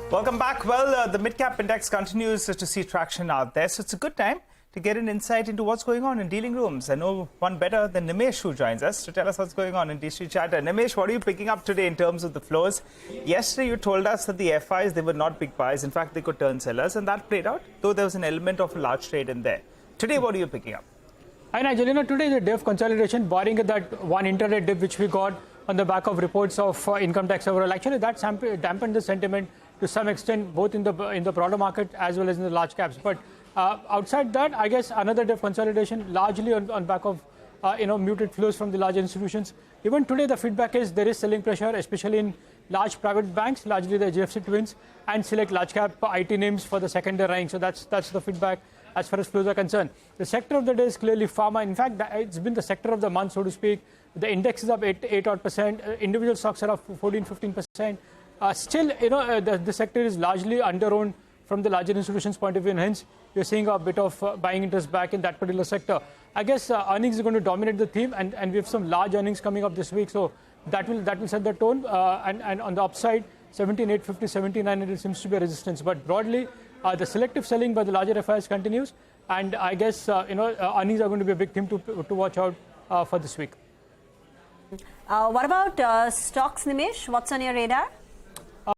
Welcome back. Well, the mid-cap index continues to see traction out there, so it's a good time to get an insight into what's going on in dealing rooms. I know one better than Nimesh, who joins us to tell us what's going on in D-Street Chatter. Nimesh, what are you picking up today in terms of the flows? Yesterday, you told us that the FIs, they were not big buys. In fact, they could turn sellers, and that played out, though there was an element of a large trade in there. Today, what are you picking up? Hi, Nigel. Today is a day of consolidation, barring that one intraday dip which we got on the back of reports of income tax overall. Actually, that dampened the sentiment to some extent, both in the broader market as well as in the large caps. But outside that, I guess another day of consolidation, largely on back of muted flows from the large institutions. Even today, the feedback is there is selling pressure, especially in large private banks, largely the GFC twins, and select large cap IT names for the second day rank. So that's the feedback as far as flows are concerned. The sector of the day is clearly pharma. In fact, it's been the sector of the month, so to speak. The index is up 8%. Individual stocks are up 14-15%. Still, the sector is largely under-owned from the larger institutions' point of view, and hence we're seeing a bit of buying interest back in that particular sector. I guess earnings are going to dominate the theme, and we have some large earnings coming up this week, so that will set the tone. And on the upside, 17,850, 17,900 seems to be a resistance. But broadly, the selective selling by the larger FIs continues, and I guess earnings are going to be a big theme to watch out for this week. What about stocks, Nimesh? What's on your radar?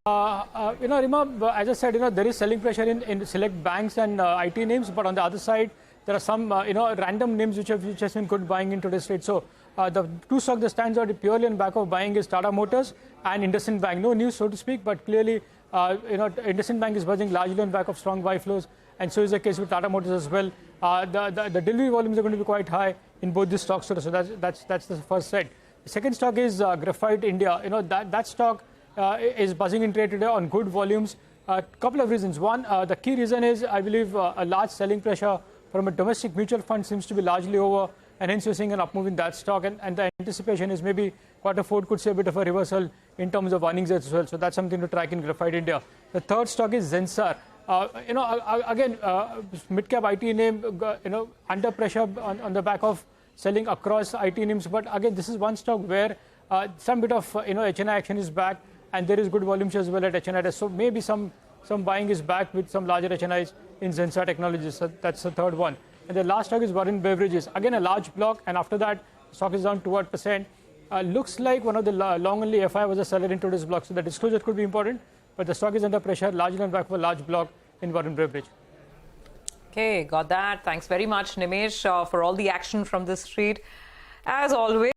Rima, as I said, there is selling pressure in select banks and IT names, but on the other side, there are some, random names which has been good buying in today's trade. So the two stocks that stands out purely on back of buying is Tata Motors and IndusInd Bank. No news, so to speak, but clearly, IndusInd Bank is buzzing largely on back of strong buy flows, and so is the case with Tata Motors as well. The delivery volumes are going to be quite high in both these stocks, so that's the first set. The second stock is Graphite India. That stock is buzzing in trade today on good volumes. A couple of reasons. One, the key reason is, I believe, a large selling pressure from a domestic mutual fund seems to be largely over, and hence you're seeing an up move in that stock. And the anticipation is maybe Q4 could see a bit of a reversal in terms of earnings as well. So that's something to track in Graphite India. The third stock is Zensar. Again, mid-cap IT name, under pressure on the back of selling across IT names. But again, this is one stock where some bit of HNI action is back, and there is good volumes as well at HNI. So maybe some buying is back with some larger HNIs in Zensar Technologies. So that's the third one. And the last stock is Varun Beverages. Again, a large block, and after that, stock is down 2%. Looks like one of the long-only FI was a seller in today's block. So the disclosure could be important, but the stock is under pressure, largely on back of a large block in Varun Beverage. Okay, got that. Thanks very much, Nimesh, for all the action from the street. As always.